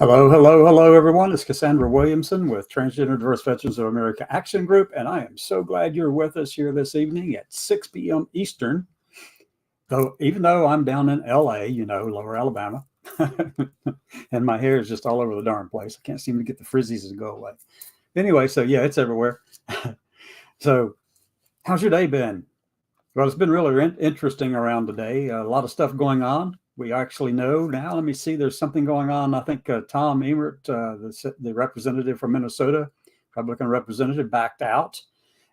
Hello, hello, hello, everyone. It's Cassandra Williamson with Transgender Diverse Veterans of America Action Group, and I am so glad you're with us here this evening at 6 p.m. Eastern. Though, even though I'm down in LA, Lower Alabama, and my hair is just all over the darn place. I can't seem to get the frizzies to go away. Anyway, so yeah, it's everywhere. So, how's your day been? Well, it's been really interesting around today. A lot of stuff going on. We actually know now. Let me see. There's something going on. I think Tom Emert, the representative from Minnesota, Republican representative, backed out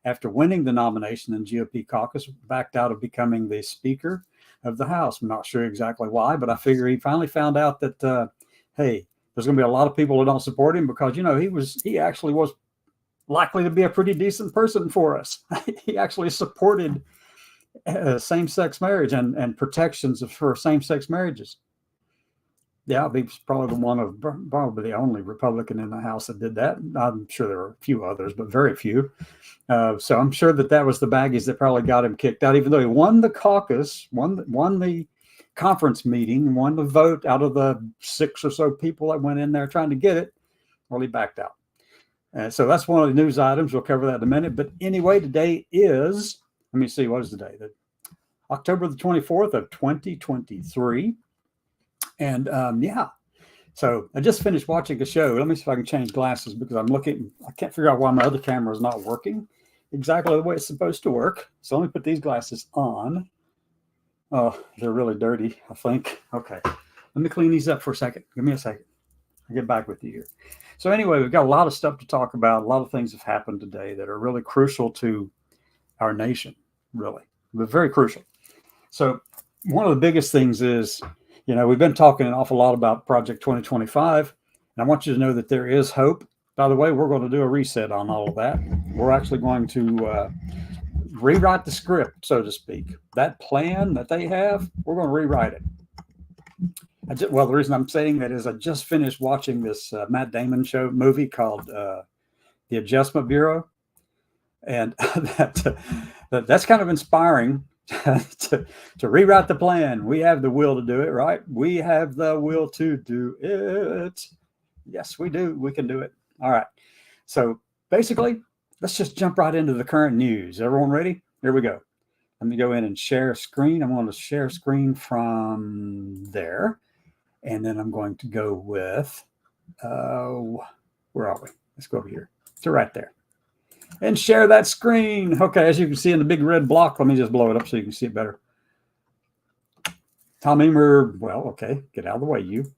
after winning the nomination in GOP caucus, backed out of becoming the Speaker of the House. I'm not sure exactly why, but I figure he finally found out that, hey, there's going to be a lot of people that don't support him because, he actually was likely to be a pretty decent person for us. He actually supported same-sex marriage and protections for same-sex marriages. Yeah, he's probably probably the only Republican in the House that did that. I'm sure there were a few others, but very few. So I'm sure that was the baggies that probably got him kicked out, even though he won the caucus, won the conference meeting, won the vote out of the 6 or so people that went in there trying to get it. Well, he backed out. So that's one of the news items. We'll cover that in a minute. But anyway, today is, let me see, what is the day? October the 24th of 2023. And yeah, so I just finished watching a show. Let me see if I can change glasses because I can't figure out why my other camera is not working exactly the way it's supposed to work. So let me put these glasses on. Oh, they're really dirty, I think. Okay, let me clean these up for a second. Give me a second. I'll get back with you here. So anyway, we've got a lot of stuff to talk about. A lot of things have happened today that are really crucial to our nation, really, but very crucial. So one of the biggest things is, we've been talking an awful lot about Project 2025, and I want you to know that there is hope. By the way, we're going to do a reset on all of that. We're actually going to rewrite the script, so to speak. That plan that they have, we're going to rewrite it. The reason I'm saying that is I just finished watching this Matt Damon movie called The Adjustment Bureau, and that's kind of inspiring. to rewrite the plan. We have the will to do it, right? We have the will to do it. Yes, we do. We can do it. All right. So basically, let's just jump right into the current news. Everyone ready? Here we go. Let me go in and share screen. I'm going to share screen from there. And then I'm going to go with, where are we? Let's go over here to right there. And share that screen. Okay, as you can see in the big red block, let me just blow it up so you can see it better. Tom Emmer, well, okay, get out of the way, you.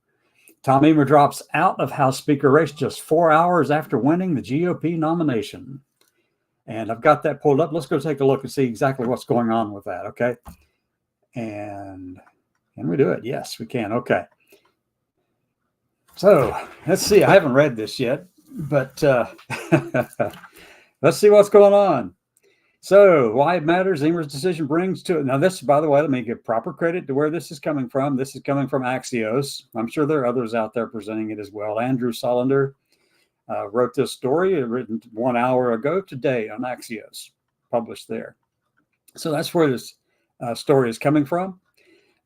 Tom Emmer drops out of House Speaker race just 4 hours after winning the GOP nomination. And I've got that pulled up. Let's go take a look and see exactly what's going on with that, okay? And can we do it? Yes, we can. Okay. So let's see. I haven't read this yet, but let's see what's going on. So why it matters, Emmer's decision brings to it. Now this, by the way, let me give proper credit to where this is coming from. This is coming from Axios. I'm sure there are others out there presenting it as well. Andrew Solander wrote this story, written 1 hour ago today on Axios, published there. So that's where this story is coming from.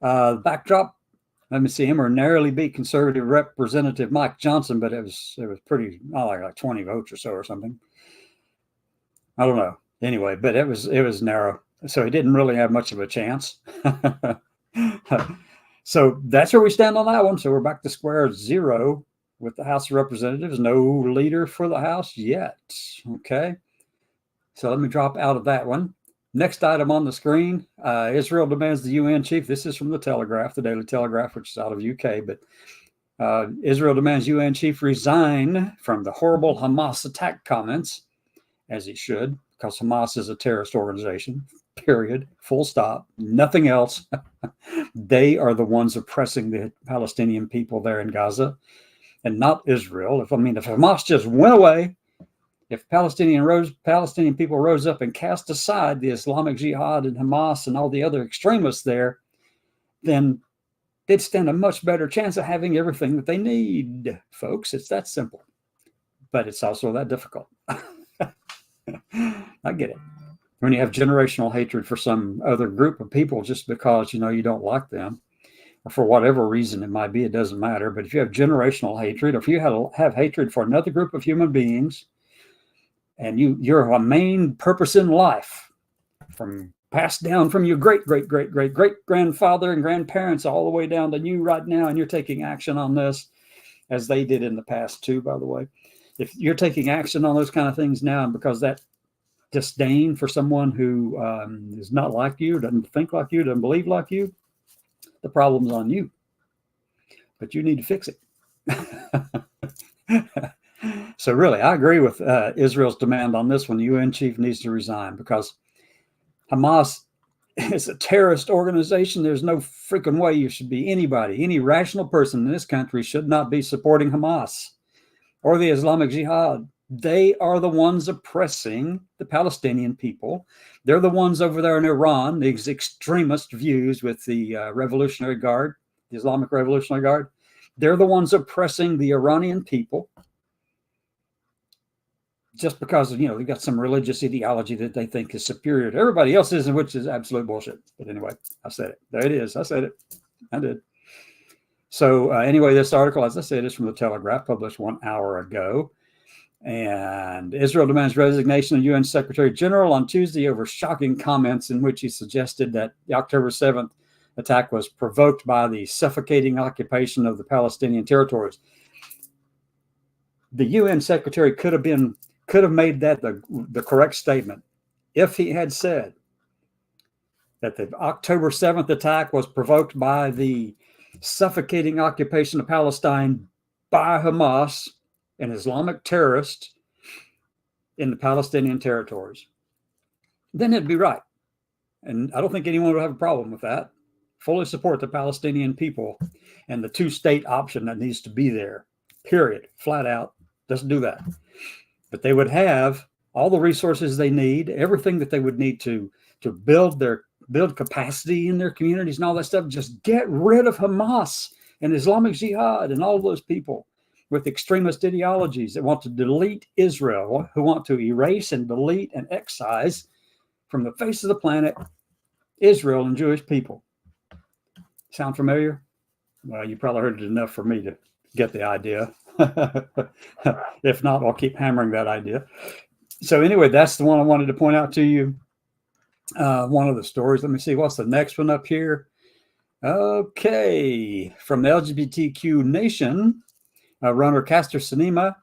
Backdrop, let me see, Emmer narrowly beat conservative Representative Mike Johnson, but it was pretty, like 20 votes or so or something. I don't know. Anyway, but it was narrow, so he didn't really have much of a chance. So that's where we stand on that one. So we're back to square zero with the House of Representatives. No leader for the House yet. Okay. So let me drop out of that one. Next item on the screen, Israel demands the UN chief. This is from the Telegraph, the Daily Telegraph, which is out of UK, but Israel demands UN chief resign from the horrible Hamas attack comments, as he should, because Hamas is a terrorist organization, period, full stop, nothing else. They are the ones oppressing the Palestinian people there in Gaza and not Israel. If Hamas just went away, if Palestinian people rose up and cast aside the Islamic Jihad and Hamas and all the other extremists there, then they'd stand a much better chance of having everything that they need, folks. It's that simple. But it's also that difficult. I get it. When you have generational hatred for some other group of people just because, you don't like them, or for whatever reason it might be, it doesn't matter. But if you have generational hatred, or if you have hatred for another group of human beings, and you're a main purpose in life, from passed down from your great grandfather and grandparents all the way down to you right now, and you're taking action on this, as they did in the past too, by the way. If you're taking action on those kind of things now, and because that disdain for someone who is not like you, doesn't think like you, doesn't believe like you, the problem's on you. But you need to fix it. So really, I agree with Israel's demand on this one. The UN chief needs to resign, because Hamas is a terrorist organization. There's no freaking way you should be any rational person in this country should not be supporting Hamas or the Islamic Jihad. They are the ones oppressing the Palestinian people. They're the ones over there in Iran, these extremist views with the Revolutionary Guard, the Islamic Revolutionary Guard. They're the ones oppressing the Iranian people, just because, they've got some religious ideology that they think is superior to everybody else's, which is absolute bullshit. But anyway, I said it. There it is. I said it. I did. So anyway, this article, as I said, is from the Telegraph, published 1 hour ago. And Israel demands resignation of UN Secretary General on Tuesday over shocking comments in which he suggested that the October 7th attack was provoked by the suffocating occupation of the Palestinian territories. The UN Secretary could have made that the correct statement if he had said that the October 7th attack was provoked by the suffocating occupation of Palestine by Hamas, an Islamic terrorist, in the Palestinian territories. Then it'd be right. And I don't think anyone would have a problem with that. Fully support the Palestinian people and the two-state option that needs to be there. Period. Flat out. Just do that. But they would have all the resources they need, everything that they would need to build capacity in their communities and all that stuff. Just get rid of Hamas and Islamic Jihad and all those people with extremist ideologies that want to delete Israel, who want to erase and delete and excise from the face of the planet Israel and Jewish people. Sound familiar? Well, you probably heard it enough for me to get the idea. If not, I'll keep hammering that idea. So anyway, that's the one I wanted to point out to you. One of the stories. Let me see, what's the next one up here? Okay, from the LGBTQ Nation, runner Caster Semenya,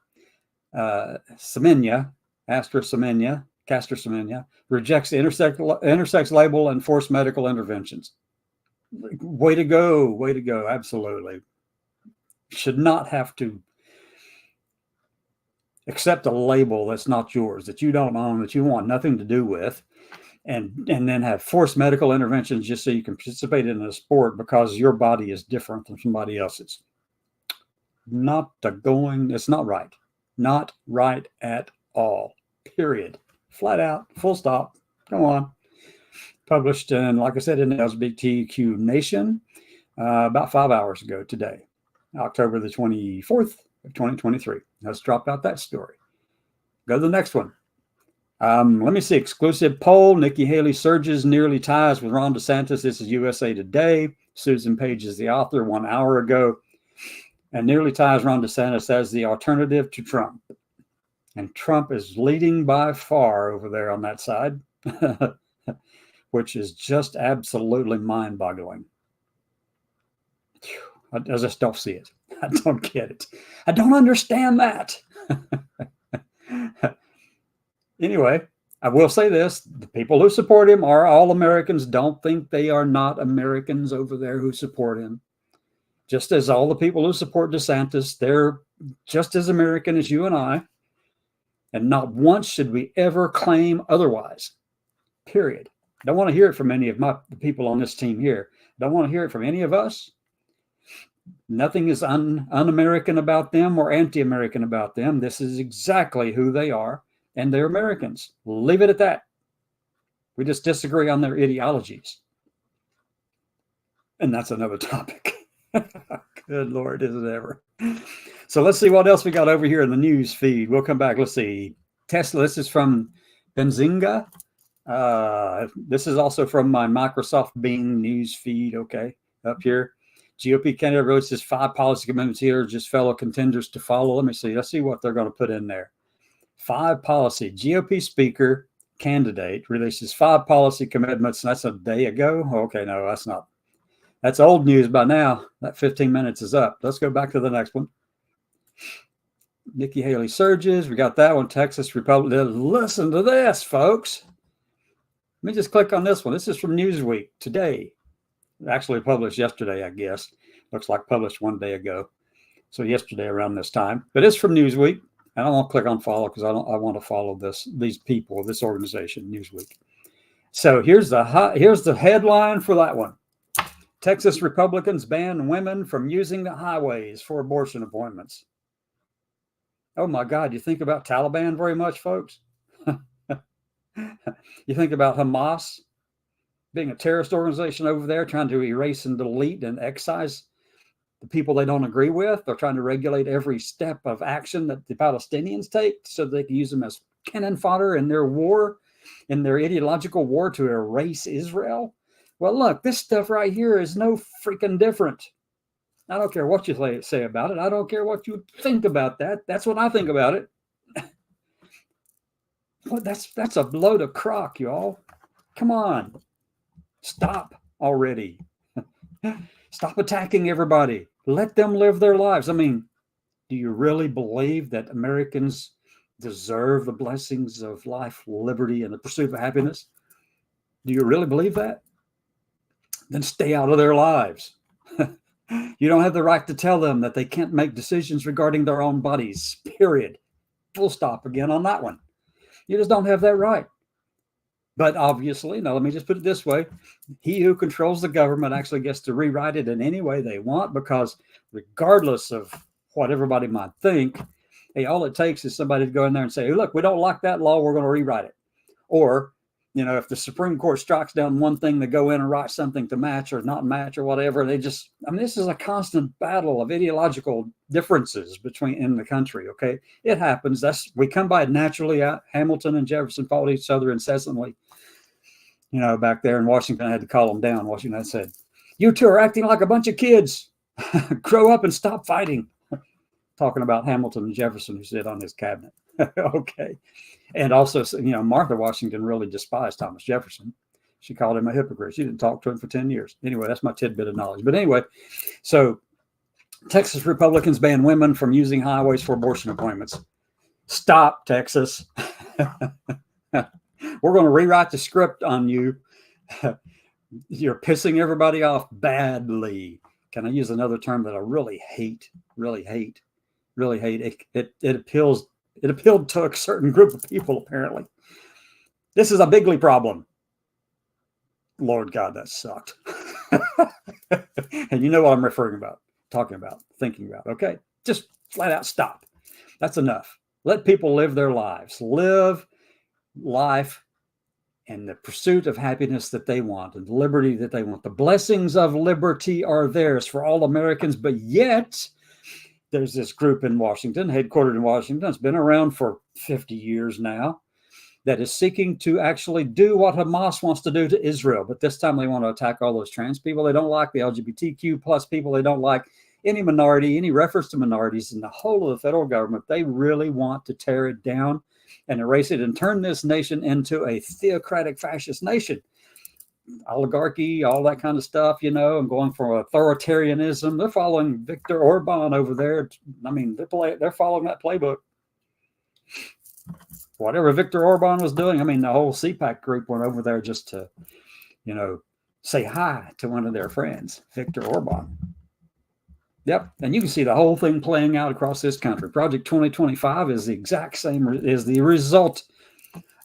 rejects the intersex label and forced medical interventions. Way to go, absolutely. Should not have to accept a label that's not yours, that you don't own, that you want nothing to do with, and then have forced medical interventions just so you can participate in a sport because your body is different than somebody else's. It's not right. Not right at all. Period. Flat out. Full stop. Go on. Published in, like I said, in the LGBTQ Nation about 5 hours ago today, October the 24th of 2023. Let's drop out that story. Go to the next one. Let me see. Exclusive poll. Nikki Haley surges nearly ties with Ron DeSantis. This is USA Today. Susan Page is the author 1 hour ago. And nearly ties Ron DeSantis as the alternative to Trump. And Trump is leading by far over there on that side, which is just absolutely mind-boggling. I just don't see it. I don't get it. I don't understand that. Anyway, I will say this. The people who support him are all Americans. Don't think they are not Americans over there who support him. Just as all the people who support DeSantis, they're just as American as you and I. And not once should we ever claim otherwise. Period. Don't want to hear it from any of the people on this team here. Don't want to hear it from any of us. Nothing is un-American about them or anti-American about them. This is exactly who they are, and they're Americans. Leave it at that. We just disagree on their ideologies. And that's another topic. Good Lord, is it ever. So let's see what else we got over here in the news feed. We'll come back. Let's see. Tesla, this is from Benzinga. This is also from my Microsoft Bing news feed. Okay, up here. GOP candidate wrote his 5 policy commitments here, just fellow contenders to follow. Let me see. Let's see what they're going to put in there. 5 policy. GOP speaker candidate releases 5 policy commitments. And that's a day ago. Okay, no, that's not. That's old news by now. That 15 minutes is up. Let's go back to the next one. Nikki Haley surges. We got that one. Texas Republican. Listen to this, folks. Let me just click on this one. This is from Newsweek today. Actually published yesterday, I guess. Looks like published 1 day ago. So yesterday around this time. But it's from Newsweek. And I won't click on follow because I want to follow these people, this organization, Newsweek. So here's the headline for that one. Texas Republicans ban women from using the highways for abortion appointments. Oh my God, you think about Taliban very much, folks? You think about Hamas being a terrorist organization over there, trying to erase and delete and excise the people they don't agree with. They're trying to regulate every step of action that the Palestinians take so they can use them as cannon fodder in their war, in their ideological war to erase Israel. Well, look, this stuff right here is no freaking different. I don't care what you say about it. I don't care what you think about that. That's what I think about it. Well, that's a load of crock, y'all. Come on. Stop already. Stop attacking everybody. Let them live their lives. I mean, do you really believe that Americans deserve the blessings of life, liberty, and the pursuit of happiness? Do you really believe that? Then stay out of their lives. You don't have the right to tell them that they can't make decisions regarding their own bodies, period. Full stop again on that one. You just don't have that right. But obviously, now let me just put it this way. He who controls the government actually gets to rewrite it in any way they want, because regardless of what everybody might think, hey, all it takes is somebody to go in there and say, hey, look, we don't like that law, we're going to rewrite it. Or, you know, if the Supreme Court strikes down one thing, they go in and write something to match or not match or whatever. They just, I mean, this is a constant battle of ideological differences in the country. Okay. It happens. We come by it naturally. Hamilton and Jefferson fought each other incessantly. You know, back there in Washington, I had to call them down. Washington said, you two are acting like a bunch of kids. Grow up and stop fighting. Talking about Hamilton and Jefferson, who sit on his cabinet. Okay. And also, you know, Martha Washington really despised Thomas Jefferson. She called him a hypocrite. She didn't talk to him for 10 years. Anyway, that's my tidbit of knowledge. But anyway, so Texas Republicans ban women from using highways for abortion appointments. Stop, Texas. We're going to rewrite the script on you. You're pissing everybody off badly. Can I use another term that I really hate? It appealed to a certain group of people, apparently. This is a bigly problem. Lord God, that sucked. And you know what I'm talking about, thinking about, okay? Just flat out stop. That's enough. Let people live their lives. Live life in the pursuit of happiness that they want and liberty that they want. The blessings of liberty are theirs for all Americans, but yet there's this group in Washington, headquartered in Washington. It's been around for 50 years now, that is seeking to actually do what Hamas wants to do to Israel. But this time they want to attack all those trans people. They don't like the LGBTQ plus people. They don't like any minority, any reference to minorities in the whole of the federal government. They really want to tear it down and erase it and turn this nation into a theocratic fascist nation. Oligarchy, all that kind of stuff, you know, and going for authoritarianism. They're following Viktor Orban over there. I mean, they're following that playbook. Whatever Viktor Orban was doing, I mean, the whole CPAC group went over there just to, you know, say hi to one of their friends, Viktor Orban. Yep. And you can see the whole thing playing out across this country. Project 2025 is the exact same, is the result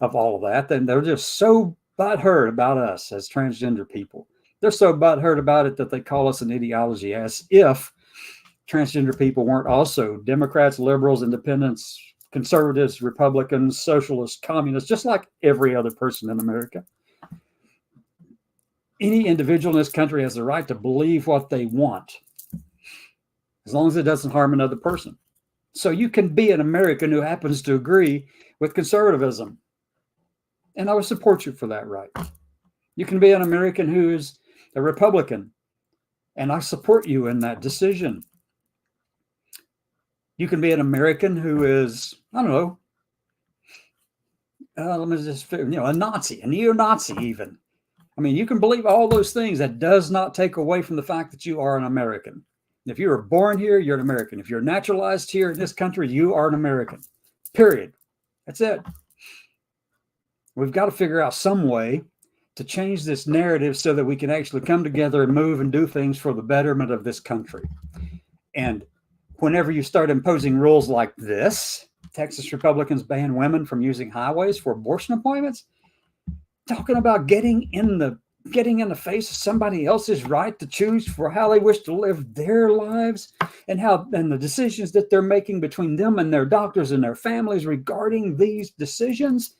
of all of that. And they're just so butthurt about us as transgender people. They're so butthurt about it that they call us an ideology, as if transgender people weren't also Democrats, liberals, independents, conservatives, Republicans, socialists, communists, just like every other person in America. Any individual in this country has the right to believe what they want, as long as it doesn't harm another person. So you can be an American who happens to agree with conservatism, and I would support you for that right. You can be an American who is a Republican And I support you in that decision. You can be an American who is, I don't know, let me just, a Nazi, a neo-Nazi even. I mean, you can believe all those things. That does not take away from the fact that you are an American. If you were born here, you're an American. If you're naturalized here in this country, you are an American. Period. That's it. We've got to figure out some way to change this narrative so that we can actually come together and move and do things for the betterment of this country. And whenever you start imposing rules like this, Texas Republicans ban women from using highways for abortion appointments, talking about getting in the face of somebody else's right to choose for how they wish to live their lives, and the decisions that they're making between them and their doctors and their families regarding these decisions.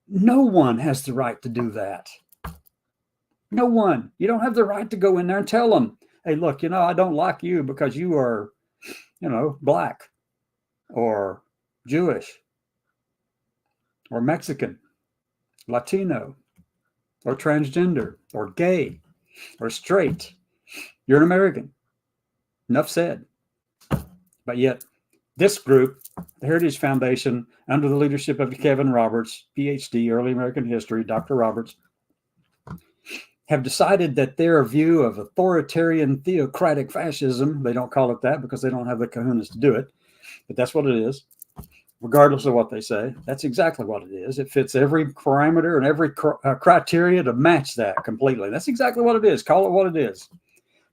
No one has the right to do that. No one. You don't have the right to go in there and tell them, hey, look, I don't like you because you are, black or Jewish or Mexican, Latino, or transgender, or gay, or straight. You're an American. Enough said. But yet, this group, the Heritage Foundation, under the leadership of Kevin Roberts, PhD, Early American History, Dr. Roberts, have decided that their view of authoritarian theocratic fascism, they don't call it that because they don't have the kahunas to do it, but that's what it is. Regardless of what they say, that's exactly what it is. It fits every parameter and every criteria to match that completely. That's exactly what it is. Call it what it is.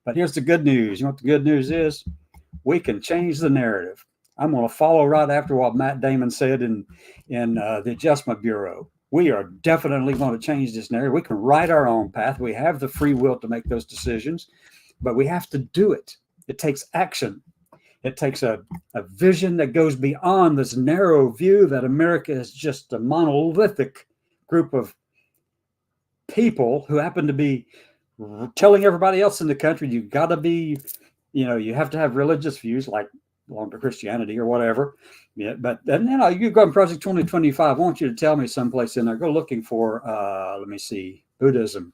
But here's the good news. You know what the good news is? We can change the narrative. I'm going to follow right after what Matt Damon said in the Adjustment Bureau. We are definitely going to change this narrative. We can write our own path. We have the free will to make those decisions, but we have to do it. It takes action. It takes a vision that goes beyond this narrow view that America is just a monolithic group of people who happen to be telling everybody else in the country, you've got to be, you have to have religious views like belong to Christianity or whatever. Yeah, but then, you go on Project 2025. I want you to tell me someplace in there. Go looking for, Buddhism.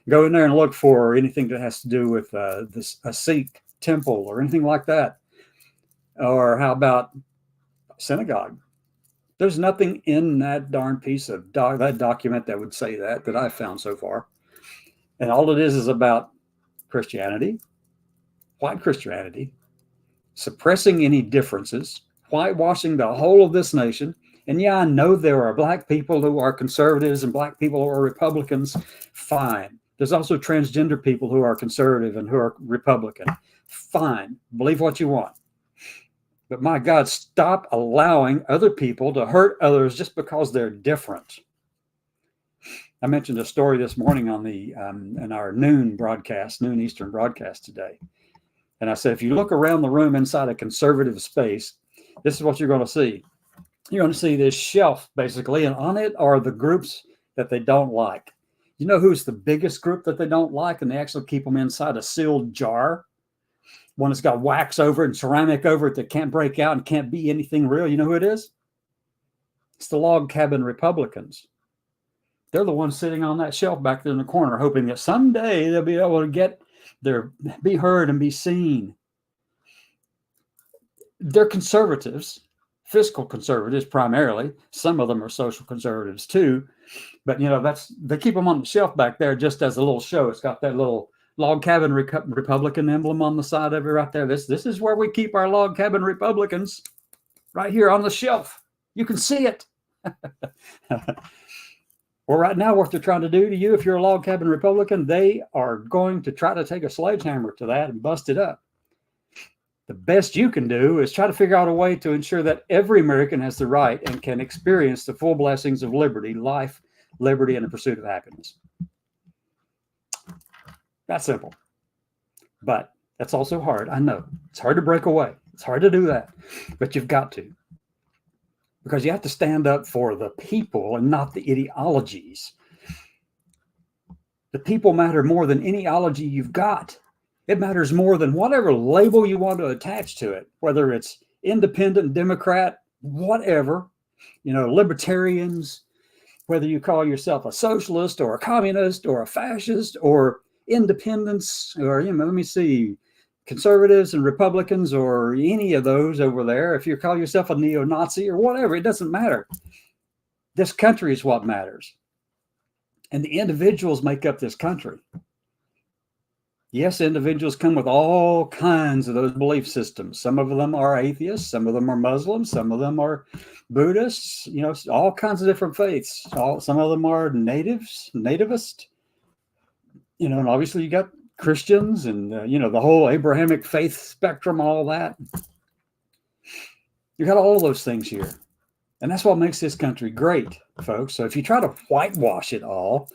Go in there and look for anything that has to do with a Sikh temple or anything like that. Or how about synagogue? There's nothing in that darn piece of that document that would say that I've found so far. And all it is about Christianity, white Christianity, suppressing any differences, whitewashing the whole of this nation. And yeah, I know there are black people who are conservatives and black people who are Republicans. Fine. There's also transgender people who are conservative and who are Republican. Fine. Believe what you want. But my God, stop allowing other people to hurt others just because they're different. I mentioned a story this morning on in our noon Eastern broadcast today. And I said, if you look around the room inside a conservative space, this is what you're going to see. You're going to see this shelf, basically, and on it are the groups that they don't like. You know who's the biggest group that they don't like, and they actually keep them inside a sealed jar? One that's got wax over it and ceramic over it that can't break out and can't be anything real. You know who it is? It's the log cabin Republicans. They're the ones sitting on that shelf back there in the corner, hoping that someday they'll be able to be heard and be seen. They're conservatives, fiscal conservatives primarily. Some of them are social conservatives too. But, they keep them on the shelf back there just as a little show. It's got that little log cabin Republican emblem on the side of it right there. This is where we keep our log cabin Republicans, right here on the shelf. You can see it. Well, right now, what they're trying to do to you, if you're a log cabin Republican, they are going to try to take a sledgehammer to that and bust it up. The best you can do is try to figure out a way to ensure that every American has the right and can experience the full blessings of liberty, life, liberty, and the pursuit of happiness. That's simple. But that's also hard. I know. It's hard to break away. It's hard to do that. But you've got to. Because you have to stand up for the people and not the ideologies. The people matter more than any ideology you've got. It matters more than whatever label you want to attach to it, whether it's independent, Democrat, whatever, libertarians, whether you call yourself a socialist or a communist or a fascist or independents, or, let me see, conservatives and Republicans, or any of those over there, if you call yourself a neo-Nazi or whatever, it doesn't matter. This country is what matters. And the individuals make up this country. Yes, individuals come with all kinds of those belief systems. Some of them are atheists, some of them are Muslims, some of them are Buddhists, all kinds of different faiths. Some of them are nativist, and obviously you got Christians and, the whole Abrahamic faith spectrum, all that. You got all of those things here. And that's what makes this country great, folks. So if you try to whitewash it all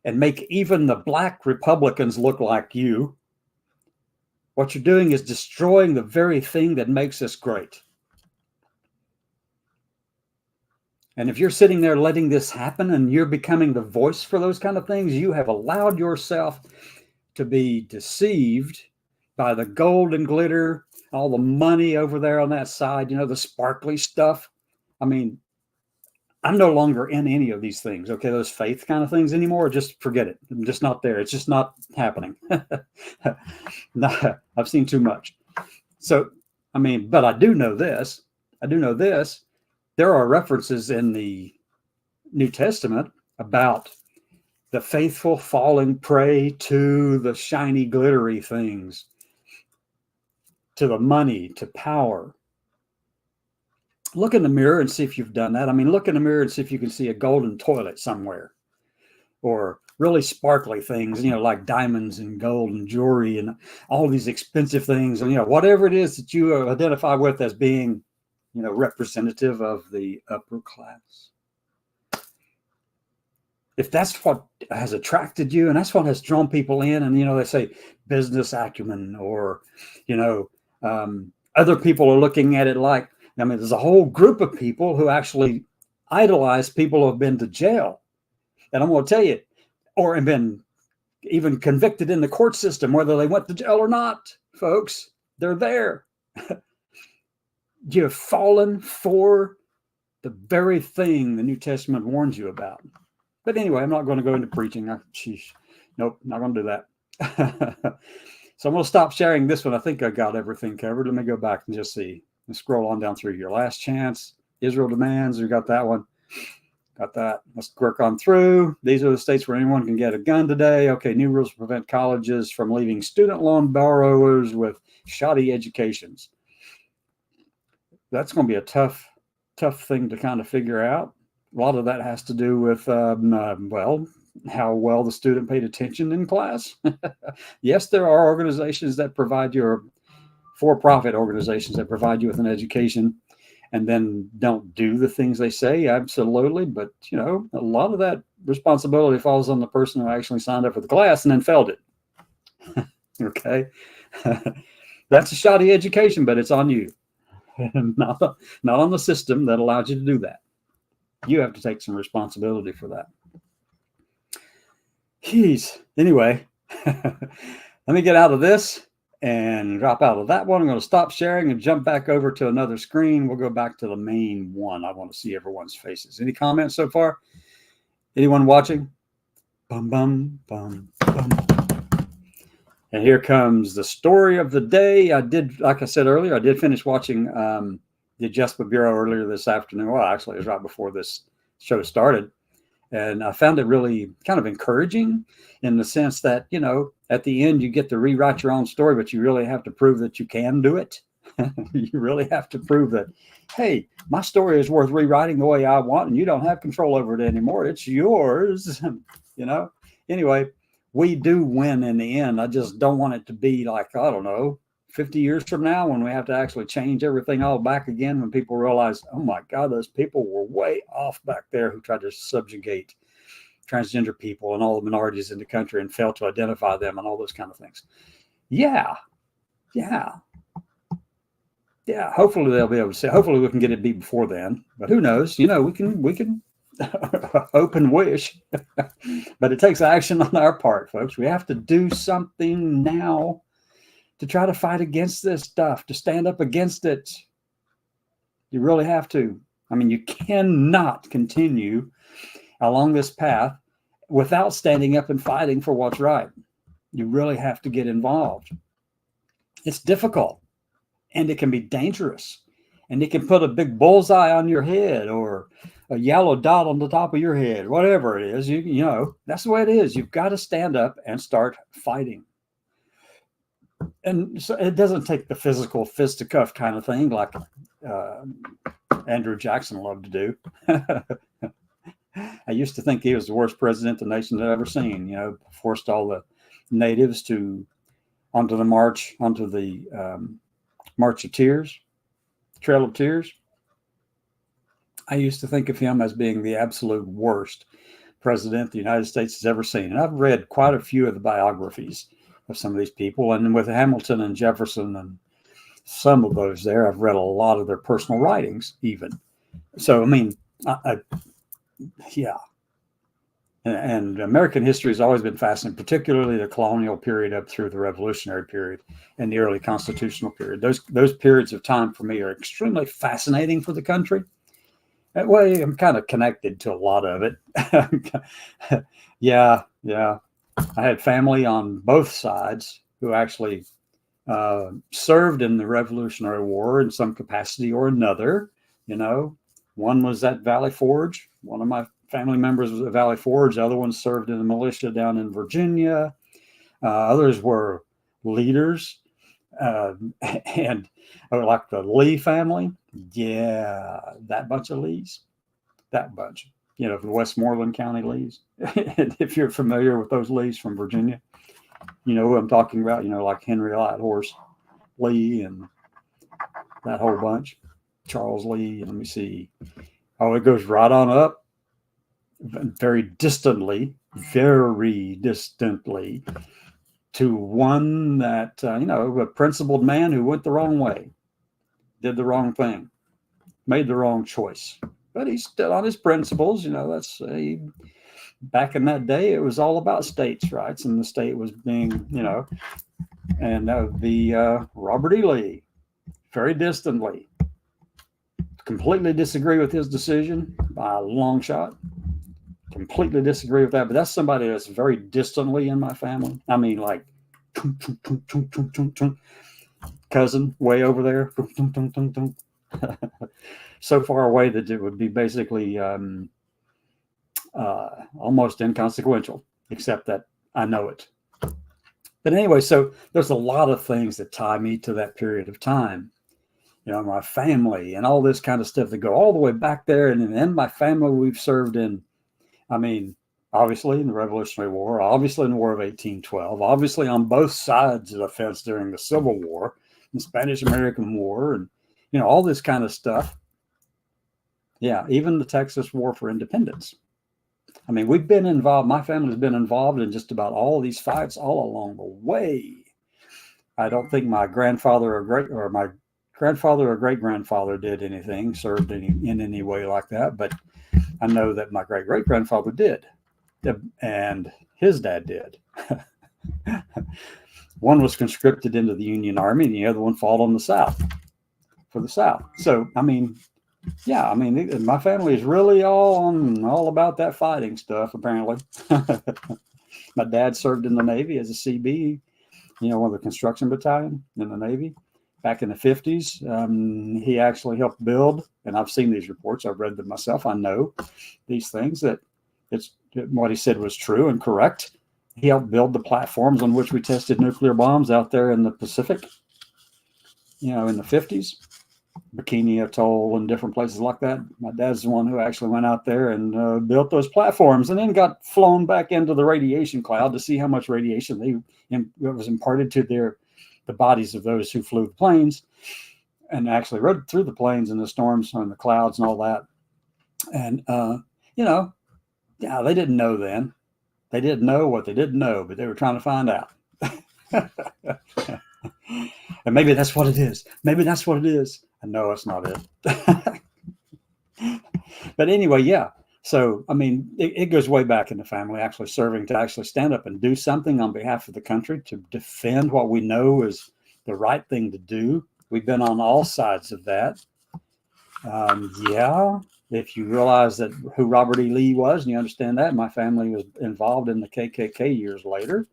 and make even the black Republicans look like you, what you're doing is destroying the very thing that makes us great. And if you're sitting there letting this happen and you're becoming the voice for those kind of things, you have allowed yourself to be deceived by the gold and glitter, all the money over there on that side, the sparkly stuff. I mean, I'm no longer in any of these things, okay, those faith kind of things anymore. Just forget it. I'm just not there. It's just not happening. I've seen too much. So, but I do know this. There are references in the New Testament about the faithful falling prey to the shiny, glittery things, to the money, to power. Look in the mirror and see if you've done that. Look in the mirror and see if you can see a golden toilet somewhere, or really sparkly things, like diamonds and gold and jewelry and all these expensive things. And, whatever it is that you identify with as being, representative of the upper class. If that's what has attracted you and that's what has drawn people in, and, they say business acumen, or, other people are looking at it like, there's a whole group of people who actually idolize people who have been to jail. And I'm going to tell you, or have been even convicted in the court system, whether they went to jail or not, folks, they're there. You have fallen for the very thing the New Testament warns you about. But anyway, I'm not going to go into preaching. Nope, not going to do that. So I'm going to stop sharing this one. I think I got everything covered. Let me go back and just see. Let's scroll on down through here. Last chance. Israel demands. We got that one. Got that. Let's work on through. These are the states where anyone can get a gun today. Okay, new rules prevent colleges from leaving student loan borrowers with shoddy educations. That's going to be a tough thing to kind of figure out. A lot of that has to do with, how well the student paid attention in class. Yes, there are organizations that provide you, for-profit organizations that provide you with an education and then don't do the things they say. Absolutely. But, a lot of that responsibility falls on the person who actually signed up for the class and then failed it. Okay. That's a shoddy education, but it's on you. not on the system that allowed you to do that. You have to take some responsibility for that. Jeez. Anyway, let me get out of this and drop out of that one. I'm going to stop sharing and jump back over to another screen. We'll go back to the main one. I want to see everyone's faces. Any comments so far? Anyone watching? Bum, bum, bum, bum. And here comes the story of the day. Like I said earlier, I did finish watching the Adjustment Bureau earlier this afternoon. Well, actually, it was right before this show started. And I found it really kind of encouraging in the sense that, at the end, you get to rewrite your own story, but you really have to prove that you can do it. You really have to prove that, hey, my story is worth rewriting the way I want, and you don't have control over it anymore. It's yours, Anyway, we do win in the end. I just don't want it to be like, 50 years from now when we have to actually change everything all back again, when people realize, oh my God, those people were way off back there who tried to subjugate transgender people and all the minorities in the country and failed to identify them and all those kind of things. Yeah. Hopefully they'll be able to say, hopefully we can get it beat before then, but who knows? We can hope and wish, but it takes action on our part, folks. We have to do something now to try to fight against this stuff, to stand up against it. You really have to. You cannot continue along this path without standing up and fighting for what's right. You really have to get involved. It's difficult, and it can be dangerous, and it can put a big bullseye on your head or a yellow dot on the top of your head, whatever it is. You know, that's the way it is. You've got to stand up and start fighting. And so it doesn't take the physical fisticuff kind of thing like Andrew Jackson loved to do. I used to think he was the worst president the nation had ever seen. You know, forced all the natives onto the March of Tears, Trail of Tears. I used to think of him as being the absolute worst president the United States has ever seen. And I've read quite a few of the biographies of some of these people. And with Hamilton and Jefferson and some of those there, I've read a lot of their personal writings even. So, I mean, yeah. And American history has always been fascinating, particularly the colonial period up through the Revolutionary period and the early constitutional period. Those periods of time for me are extremely fascinating for the country. That way, I'm kind of connected to a lot of it. Yeah. I had family on both sides who actually served in the Revolutionary War in some capacity or another. You know, one was at Valley Forge. One of my family members was at Valley Forge. The other one served in the militia down in Virginia. Others were leaders. And like the Lee family. Yeah, that bunch of Lees. That bunch. You know, the Westmoreland County Lees. And if you're familiar with those Lees from Virginia, you know who I'm talking about. You know, like Henry Lighthorse Lee and that whole bunch. Charles Lee. And let me see. Oh, it goes right on up. Very distantly to one that, you know, a principled man who went the wrong way, did the wrong thing, made the wrong choice. But he stood on his principles. You know, back in that day, it was all about states' rights, and the state was being, you know, and that would be Robert E. Lee, very distantly. Completely disagree with his decision by a long shot. Completely disagree with that, but that's somebody that's very distantly in my family. I mean, like cousin way over there, so far away that it would be basically almost inconsequential, except that I know it. But anyway, so there's a lot of things that tie me to that period of time. You know, my family and all this kind of stuff that go all the way back there. And in my family, we've served in, I mean, obviously in the Revolutionary War, obviously in the War of 1812, obviously on both sides of the fence during the Civil War, the Spanish-American War, and, you know, all this kind of stuff. Yeah, even the Texas War for Independence. I mean, we've been involved, my family's been involved in just about all of these fights all along the way. I don't think my grandfather or great-grandfather did anything, served in any way like that, but I know that my great-great-grandfather did, and his dad did. One was conscripted into the Union Army, and the other one fought on the South, for the South. So, I mean, yeah, I mean, my family is really all about that fighting stuff, apparently. My dad served in the Navy as a CB, you know, one of the construction battalion in the Navy. Back in the 50s, he actually helped build, and I've seen these reports, I've read them myself, I know these things, that what he said was true and correct. He helped build the platforms on which we tested nuclear bombs out there in the Pacific, you know, in the 50s, Bikini Atoll and different places like that. My dad's the one who actually went out there and built those platforms, and then got flown back into the radiation cloud to see how much radiation was imparted to the bodies of those who flew the planes, and actually rode through the planes and the storms and the clouds and all that. And, you know, yeah, they didn't know then. They didn't know what they didn't know, but they were trying to find out. And maybe that's what it is. Maybe that's what it is. And no, it's not it. But anyway, yeah. So, I mean, it goes way back in the family, actually serving to actually stand up and do something on behalf of the country, to defend what we know is the right thing to do. We've been on all sides of that. Yeah, if you realize that who Robert E. Lee was, and you understand that, my family was involved in the KKK years later.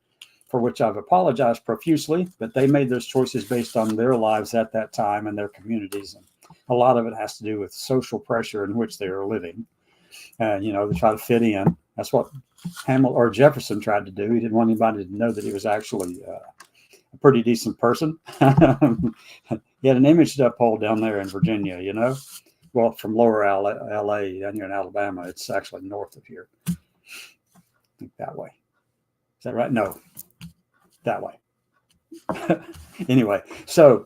for which I've apologized profusely, but they made those choices based on their lives at that time and their communities. And a lot of it has to do with social pressure in which they are living. They try to fit in. That's what Jefferson tried to do. He didn't want anybody to know that he was actually a pretty decent person. He had an image to uphold down there in Virginia, well, from lower LA down here in Alabama. It's actually north of here. I think that way. Is that right? No, that way. Anyway, so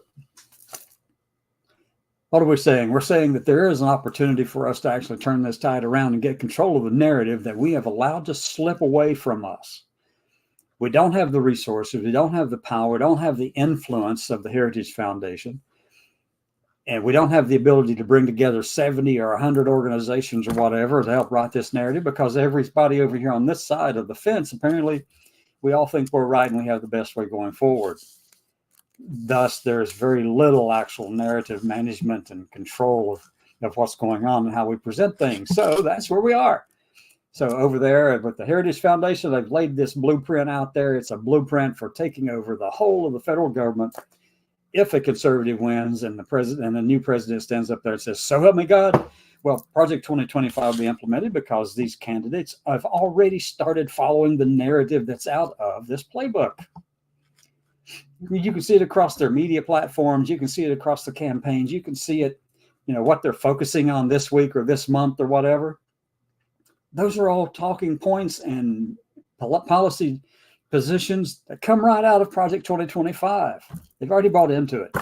what are we saying? We're saying that there is an opportunity for us to actually turn this tide around and get control of the narrative that we have allowed to slip away from us. We don't have the resources. We don't have the power. We don't have the influence of the Heritage Foundation. And we don't have the ability to bring together 70 or 100 organizations or whatever to help write this narrative, because everybody over here on this side of the fence, apparently, we all think we're right and we have the best way going forward. Thus, there's very little actual narrative management and control of what's going on and how we present things. So that's where we are. So over there with the Heritage Foundation, they've laid this blueprint out there. It's a blueprint for taking over the whole of the federal government if a conservative wins and the new president stands up there and says, "So help me God." Well, Project 2025 will be implemented because these candidates have already started following the narrative that's out of this playbook. You can see it across their media platforms. You can see it across the campaigns. You can see it, what they're focusing on this week or this month or whatever. Those are all talking points and policy positions that come right out of Project 2025. They've already bought into it.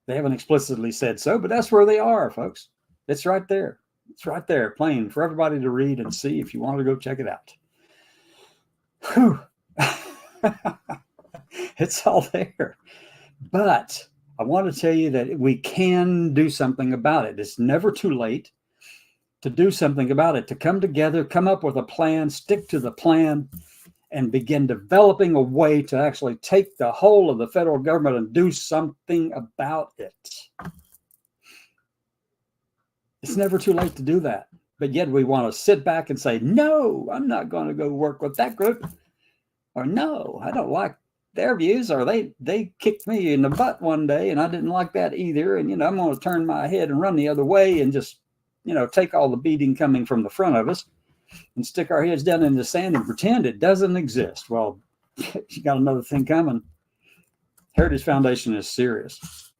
They haven't explicitly said so, but that's where they are, folks. It's right there. It's right there, plain for everybody to read and see if you want to go check it out. Whew. It's all there. But I want to tell you that we can do something about it. It's never too late to do something about it, to come together, come up with a plan, stick to the plan, and begin developing a way to actually take the whole of the federal government and do something about it. It's never too late to do that. But yet we want to sit back and say, no, I'm not going to go work with that group. Or no, I don't like their views. Or they kicked me in the butt one day and I didn't like that either. And, I'm going to turn my head and run the other way and just, take all the beating coming from the front of us and stick our heads down in the sand and pretend it doesn't exist. Well, you got another thing coming. Heritage Foundation is serious.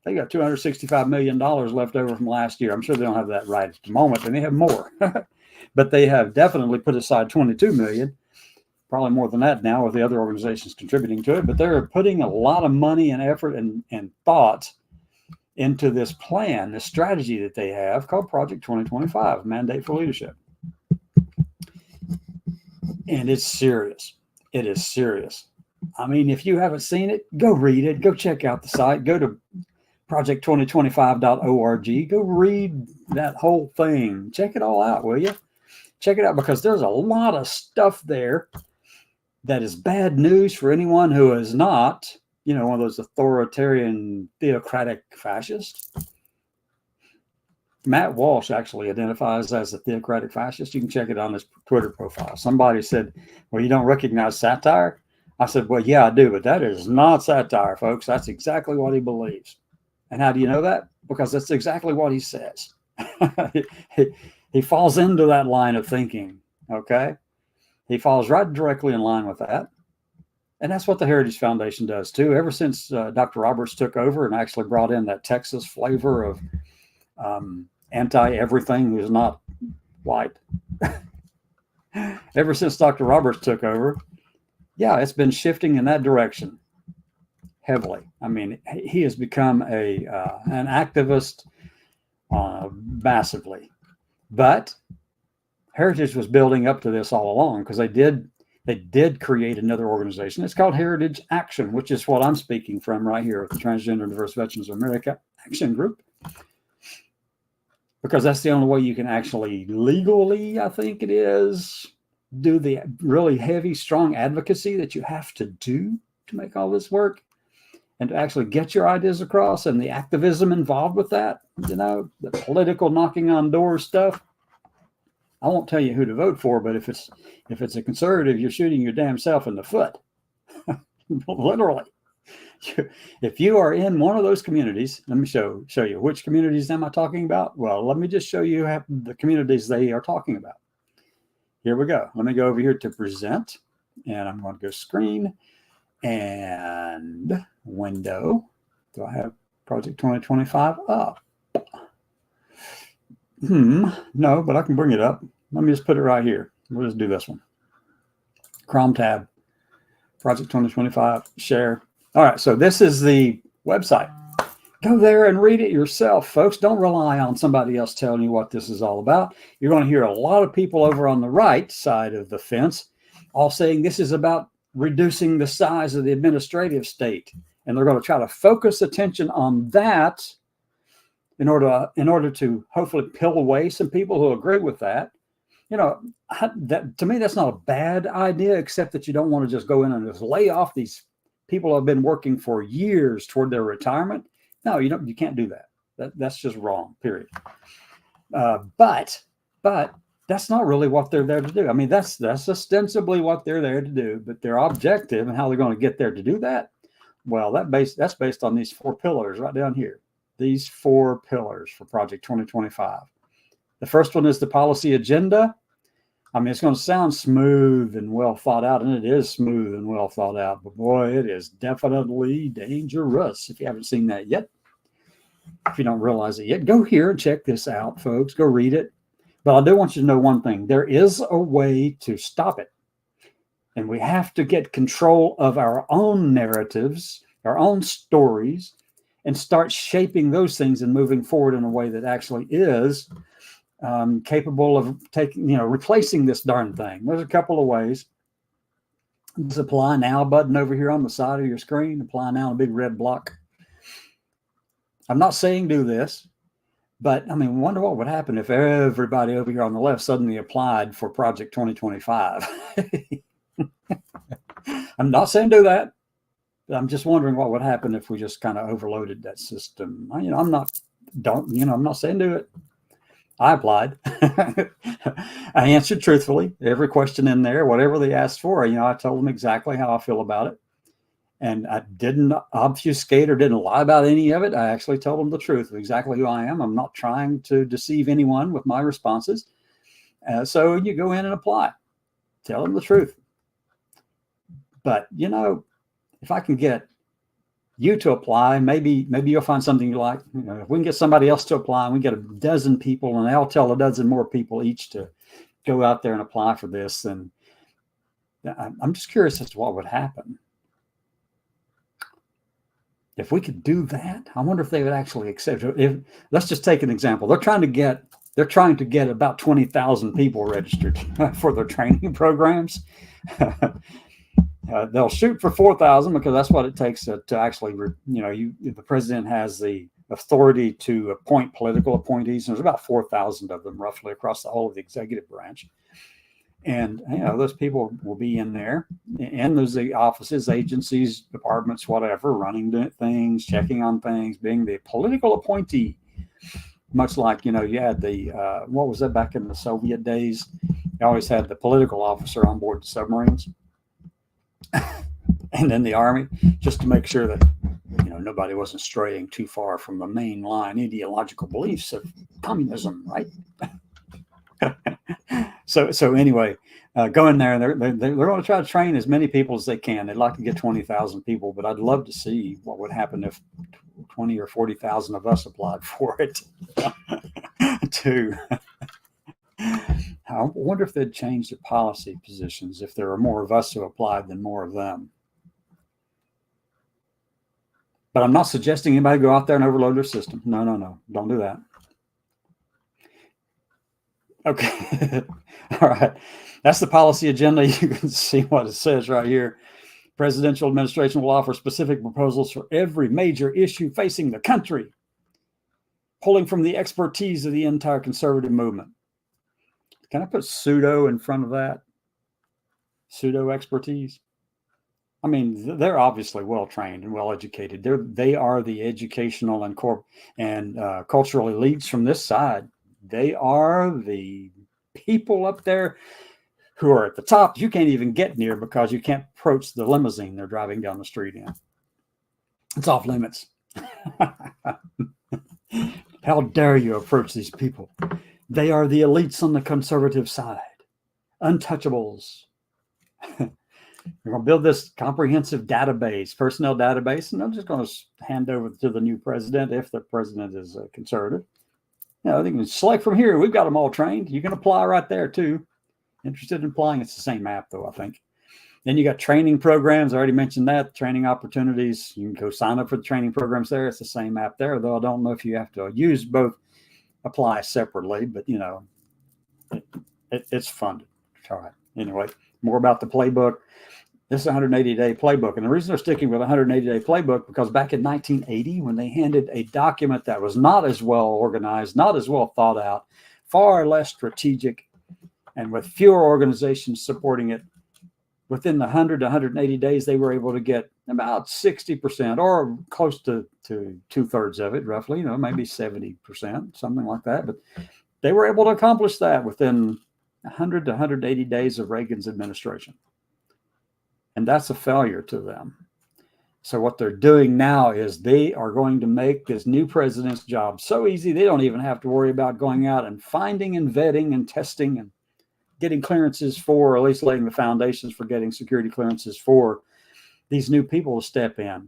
They got $265 million left over from last year. I'm sure they don't have that right at the moment, and they have more. But they have definitely put aside $22 million, probably more than that now with the other organizations contributing to it. But they're putting a lot of money and effort and thought into this plan, this strategy that they have called Project 2025, Mandate for Leadership. And it's serious. It is serious. I mean, if you haven't seen it, go read it. Go check out the site. Go to project2025.org. Go read that whole thing. Check it all out, will you? Check it out, because there's a lot of stuff there that is bad news for anyone who is not, one of those authoritarian, theocratic fascists. Matt Walsh actually identifies as a theocratic fascist. You can check it on his Twitter profile. Somebody said, well, you don't recognize satire? I said, well, yeah, I do, but that is not satire, folks. That's exactly what he believes. And how do you know that? Because that's exactly what he says. He falls into that line of thinking, okay? He falls right directly in line with that. And that's what the Heritage Foundation does, too. Ever since Dr. Roberts took over and actually brought in that Texas flavor of anti-everything who's not white. Ever since Dr. Roberts took over, yeah, it's been shifting in that direction heavily. I mean, he has become an activist massively. But Heritage was building up to this all along, because they did create another organization. It's called Heritage Action, which is what I'm speaking from right here with the Transgender and Diverse Veterans of America Action Group. Because that's the only way you can actually legally, I think it is, do the really heavy, strong advocacy that you have to do to make all this work and to actually get your ideas across, and the activism involved with that, the political knocking on doors stuff. I won't tell you who to vote for, but if it's a conservative, you're shooting your damn self in the foot. Literally. If you are in one of those communities, let me show you. Which communities am I talking about? Well, let me just show you the communities they are talking about. Here we go. Let me go over here to present, and I'm going to go screen and window. Do I have Project 2025 up? No, but I can bring it up. Let me just put it right here. We'll just do this one. Chrome tab, Project 2025, share. All right, so this is the website. Go there and read it yourself, folks. Don't rely on somebody else telling you what this is all about. You're going to hear a lot of people over on the right side of the fence all saying this is about reducing the size of the administrative state. And they're going to try to focus attention on that in order to hopefully peel away some people who agree with that. You know, that to me, that's not a bad idea, except that you don't want to just go in and just lay off these people who have been working for years toward their retirement. No, you can't do that. That's just wrong, period. But that's not really what they're there to do. I mean, that's ostensibly what they're there to do, but their objective and how they're going to get there to do that, well, that's based on these 4 pillars right down here. These 4 pillars for Project 2025. The first one is the policy agenda. I mean, it's going to sound smooth and well thought out, and it is smooth and well thought out, but boy, it is definitely dangerous. If you haven't seen that yet, if you don't realize it yet, go here and check this out, folks. Go read it. But I do want you to know one thing. There is a way to stop it. And we have to get control of our own narratives, our own stories, and start shaping those things and moving forward in a way that actually is capable of replacing this darn thing. There's a couple of ways. This apply now button over here on the side of your screen. Apply now, a big red block. I'm not saying do this, but I mean, wonder what would happen if everybody over here on the left suddenly applied for Project 2025. I'm not saying do that. I'm just wondering what would happen if we just kind of overloaded that system. I'm not saying do it. I applied. I answered truthfully every question in there, whatever they asked for. I told them exactly how I feel about it. And I didn't obfuscate or didn't lie about any of it. I actually told them the truth of exactly who I am. I'm not trying to deceive anyone with my responses. So you go in and apply. Tell them the truth. But, if I can get you to apply, maybe you'll find something you like. If we can get somebody else to apply, and we get a dozen people, and they'll tell a dozen more people each to go out there and apply for this, then I'm just curious as to what would happen. If we could do that, I wonder if they would actually accept it. Let's just take an example. They're trying to get about 20,000 people registered for their training programs. They'll shoot for 4,000 because that's what it takes to actually, the president has the authority to appoint political appointees. And there's about 4,000 of them roughly across the whole of the executive branch. And, those people will be in there, and there's the offices, agencies, departments, whatever, running things, checking on things, being the political appointee, much like, you had the, what was that back in the Soviet days? You always had the political officer on board the submarines and then the army, just to make sure that, nobody wasn't straying too far from the mainline ideological beliefs of communism, right? So anyway, go in there, and they're going to try to train as many people as they can. They'd like to get 20,000 people, but I'd love to see what would happen if 20 or 40,000 of us applied for it too. I wonder if they'd change their policy positions if there are more of us who applied than more of them. But I'm not suggesting anybody go out there and overload their system. No. Don't do that. Okay. All right. That's the policy agenda. You can see what it says right here. Presidential administration will offer specific proposals for every major issue facing the country, pulling from the expertise of the entire conservative movement. Can I put pseudo in front of that? Pseudo expertise. I mean, they're obviously well-trained and well-educated. They are the educational and cultural elites from this side. They are the people up there who are at the top you can't even get near because you can't approach the limousine they're driving down the street in. It's off limits. How dare you approach these people? They are the elites on the conservative side, untouchables. We're going to build this comprehensive database, personnel database, and I'm just going to hand over to the new president if the president is conservative. You know, they can select from here. We've got them all trained. You can apply right there too. Interested in applying? It's the same app though, I think. Then you got training programs. I already mentioned that. Training opportunities. You can go sign up for the training programs there. It's the same app there, though I don't know if you have to use both, apply separately, but you know, it's funded. All right. Anyway, more about the playbook. This is a 180-day playbook. And the reason they're sticking with a 180-day playbook, because back in 1980, when they handed a document that was not as well organized, not as well thought out, far less strategic, and with fewer organizations supporting it, within the 100 to 180 days, they were able to get about 60% or close to two-thirds of it, roughly, you know, maybe 70%, something like that. But they were able to accomplish that within 100 to 180 days of Reagan's administration. And that's a failure to them. So what they're doing now is they are going to make this new president's job so easy, they don't even have to worry about going out and finding and vetting and testing and getting clearances for, or at least laying the foundations for getting security clearances for these new people to step in.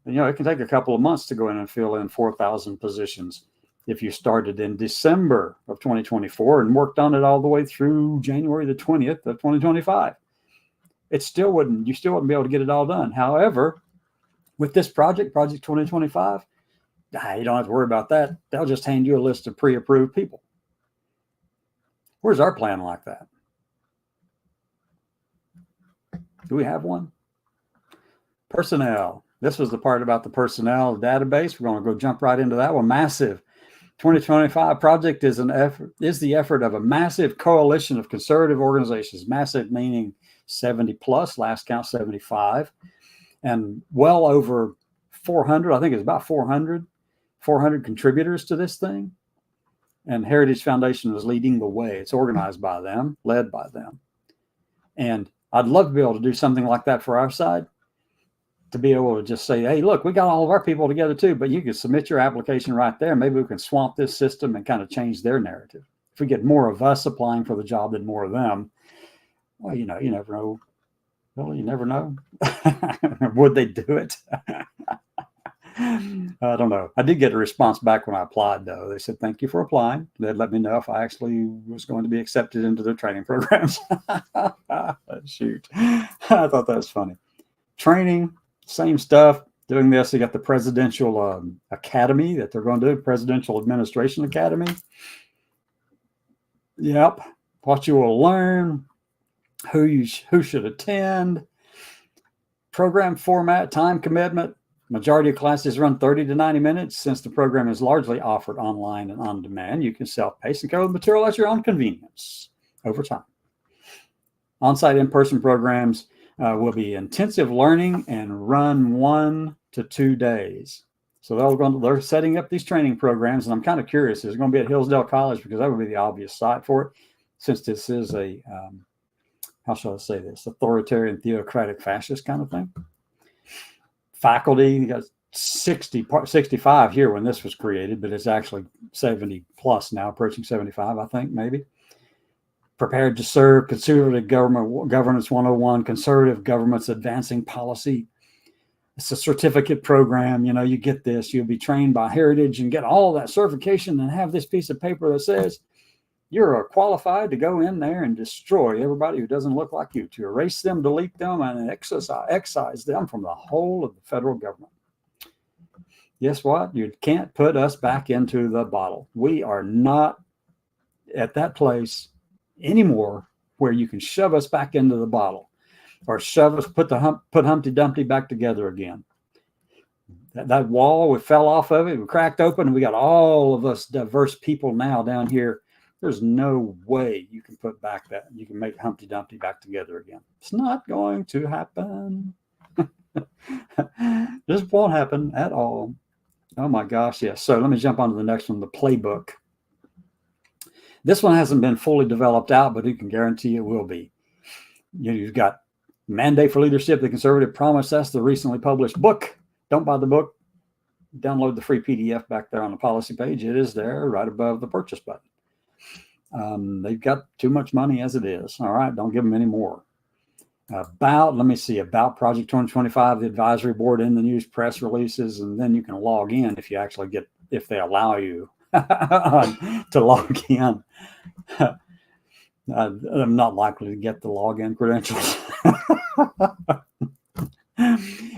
And, you know, it can take a couple of months to go in and fill in 4,000 positions if you started in December of 2024 and worked on it all the way through January the 20th of 2025. You still wouldn't be able to get it all done. However, with this project, Project 2025, you don't have to worry about that. They'll just hand you a list of pre-approved people. Where's our plan like that? Do we have one? Personnel. This was the part about the personnel database. We're going to go jump right into that one. Massive. 2025 project is the effort of a massive coalition of conservative organizations. Massive meaning 70 plus, last count 75, and well over 400. I think it's about 400 contributors to this thing. And Heritage Foundation is leading the way. It's organized by them, led by them. And I'd love to be able to do something like that for our side, to be able to just say, hey, look, we got all of our people together too, but you can submit your application right there. Maybe we can swamp this system and kind of change their narrative. If we get more of us applying for the job than more of them, well, you know, you never know. Well, you never know. Would they do it? I don't know. I did get a response back when I applied, though. They said, thank you for applying. They'd let me know if I actually was going to be accepted into their training programs. Shoot. I thought that was funny. Training, same stuff. Doing this, they got the Presidential Academy that they're going to do, Presidential Administration Academy. Yep. What you will learn, who should attend, program format, time commitment. Majority of classes run 30 to 90 minutes. Since the program is largely offered online and on demand, you can self-pace and cover the material at your own convenience over time. On-site in-person programs will be intensive learning and run 1 to 2 days. So they're setting up these training programs, and I'm kind of curious. Is it going to be at Hillsdale College? Because that would be the obvious site for it, since this is a how shall I say this? Authoritarian, theocratic, fascist kind of thing. Faculty, you got 65 here when this was created, but it's actually 70 plus now, approaching 75, I think, maybe. Prepared to serve, conservative governance 101, conservative government's advancing policy. It's a certificate program. You know, you get this, you'll be trained by Heritage and get all that certification and have this piece of paper that says you're qualified to go in there and destroy everybody who doesn't look like you, to erase them, delete them, and excise them from the whole of the federal government. Guess what? You can't put us back into the bottle. We are not at that place anymore where you can shove us back into the bottle or shove us, put Humpty Dumpty back together again. That wall, we fell off of it, we cracked open, and we got all of us diverse people now down here. There's no way you can you can make Humpty Dumpty back together again. It's not going to happen. This won't happen at all. Oh my gosh, yes. So let me jump on to the next one, the playbook. This one hasn't been fully developed out, but who can guarantee it will be? You've got Mandate for Leadership, The Conservative Promise. That's the recently published book. Don't buy the book. Download the free PDF back there on the policy page. It is there right above the purchase button. They've got too much money as it is. All right, don't give them any more. Let me see, about Project 2025, the advisory board in the news, press releases, and then you can log in if you actually if they allow you to log in. I'm not likely to get the login credentials.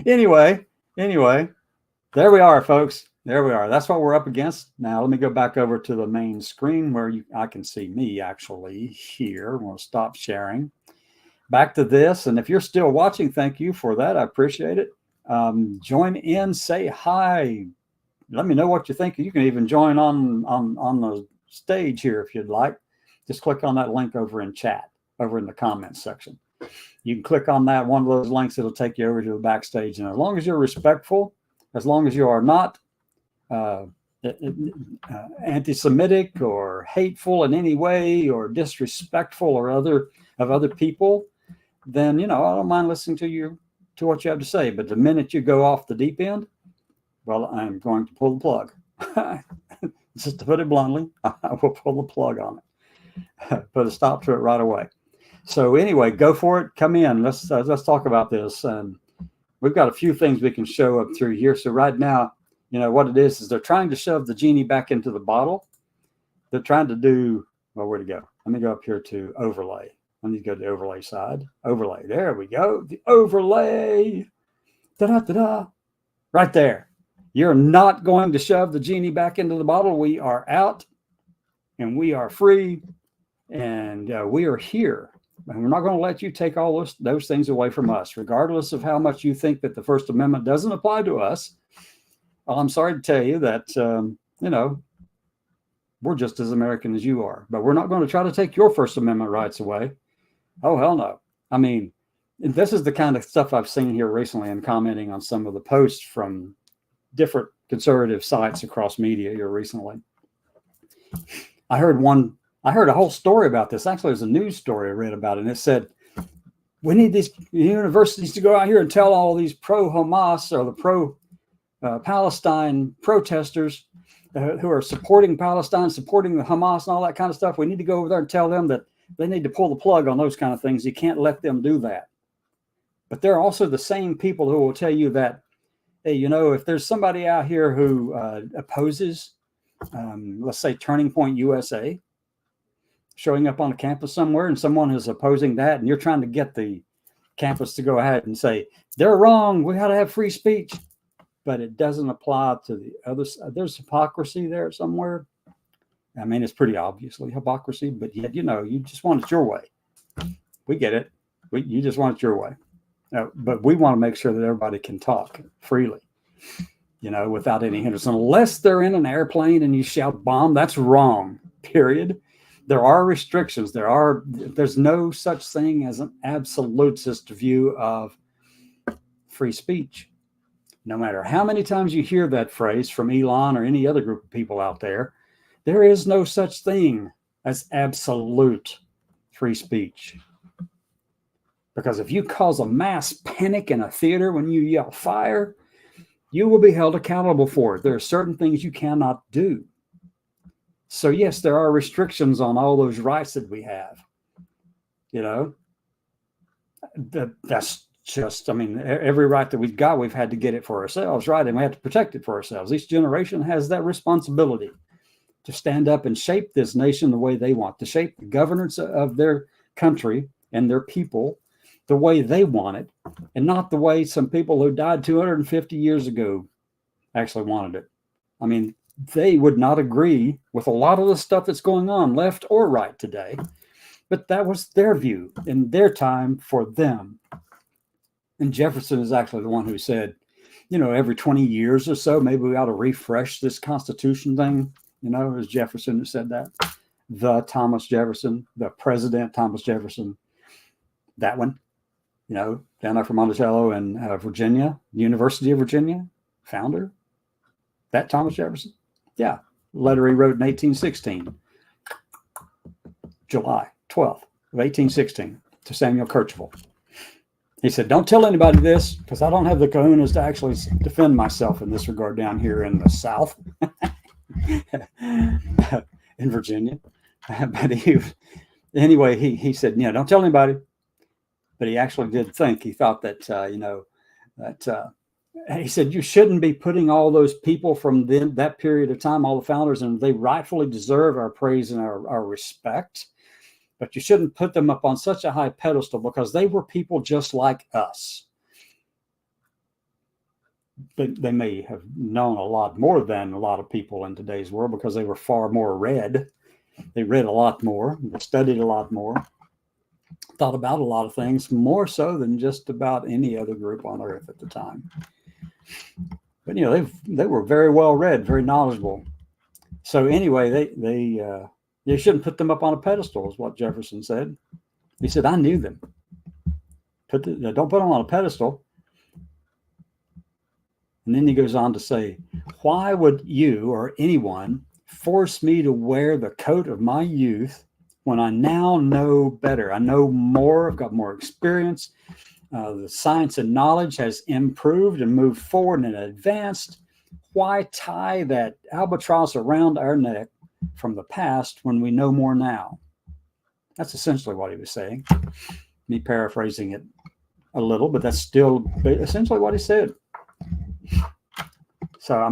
Anyway, there we are, folks. There we are. That's what we're up against. Now, let me go back over to the main screen where I can see me actually here. I'm going to stop sharing. Back to this. And if you're still watching, thank you for that. I appreciate it. Join in, say hi. Let me know what you think. You can even join on the stage here if you'd like. Just click on that link over in chat, over in the comments section. You can click on that, one of those links, it'll take you over to the backstage. And as long as you're respectful, as long as you are not anti-Semitic or hateful in any way or disrespectful or other people, then, I don't mind listening to what you have to say. But the minute you go off the deep end, well, I'm going to pull the plug. Just to put it bluntly, I will pull the plug on it. Put a stop to it right away. So anyway, go for it. Come in. Let's talk about this. We've got a few things we can show up through here. So right now, what it is they're trying to shove the genie back into the bottle. They're trying to do, well, where'd it go? Let me go up here to overlay. Let me go to the overlay side. Overlay. There we go. The overlay. Da-da-da-da. Right there. You're not going to shove the genie back into the bottle. We are out and we are free and we are here. And we're not going to let you take all those things away from us, regardless of how much you think that the First Amendment doesn't apply to us. Well, I'm sorry to tell you that, we're just as American as you are, but we're not going to try to take your First Amendment rights away. Oh, hell no. I mean, this is the kind of stuff I've seen here recently and commenting on some of the posts from different conservative sites across media here recently. I heard a whole story about this. Actually, it was a news story I read about it, and it said, we need these universities to go out here and tell all these pro-Hamas or the pro-Palestine protesters who are supporting Palestine, supporting the Hamas and all that kind of stuff. We need to go over there and tell them that they need to pull the plug on those kind of things. You can't let them do that. But they're also the same people who will tell you that, hey, if there's somebody out here who opposes, let's say, Turning Point USA, showing up on a campus somewhere and someone is opposing that, and you're trying to get the campus to go ahead and say, they're wrong, we got to have free speech. But it doesn't apply to the other side. There's hypocrisy there somewhere. I mean, it's pretty obviously hypocrisy, but yet, you just want it your way. We get it. You just want it your way. But we want to make sure that everybody can talk freely, without any hindrance. Unless they're in an airplane and you shout bomb, that's wrong, period. There are restrictions. There's no such thing as an absolutist view of free speech. No matter how many times you hear that phrase from Elon or any other group of people out there, there is no such thing as absolute free speech. Because if you cause a mass panic in a theater when you yell fire, you will be held accountable for it. There are certain things you cannot do. So yes, there are restrictions on all those rights that we have. That's just, every right that we've got, we've had to get it for ourselves, right? And we have to protect it for ourselves. Each generation has that responsibility to stand up and shape this nation the way they want, to shape the governance of their country and their people the way they want it, and not the way some people who died 250 years ago actually wanted it. They would not agree with a lot of the stuff that's going on, left or right today, but that was their view in their time for them. And Jefferson is actually the one who said, every 20 years or so, maybe we ought to refresh this Constitution thing. It was Jefferson who said that. The Thomas Jefferson, the President Thomas Jefferson, that one, down there from Monticello in Virginia, University of Virginia, founder, that Thomas Jefferson. Yeah, letter he wrote in 1816. July 12th of 1816 to Samuel Kercheval. He said, don't tell anybody this because I don't have the kahunas to actually defend myself in this regard down here in the South, in Virginia. But anyway, he said, don't tell anybody. But he actually did think, he thought that, he said, you shouldn't be putting all those people from that period of time, all the founders, and they rightfully deserve our praise and our respect. But you shouldn't put them up on such a high pedestal because they were people just like us. They may have known a lot more than a lot of people in today's world because they were far more read. They read a lot more. They studied a lot more. Thought about a lot of things, more so than just about any other group on earth at the time. But, they were very well read, very knowledgeable. So anyway, they shouldn't put them up on a pedestal, is what Jefferson said. He said, I knew them. Don't put them on a pedestal. And then he goes on to say, why would you or anyone force me to wear the coat of my youth when I now know better? I know more. I've got more experience. The science and knowledge has improved and moved forward and advanced. Why tie that albatross around our neck from the past when we know more now? That's essentially what he was saying. Me paraphrasing it a little, but that's still essentially what he said. So,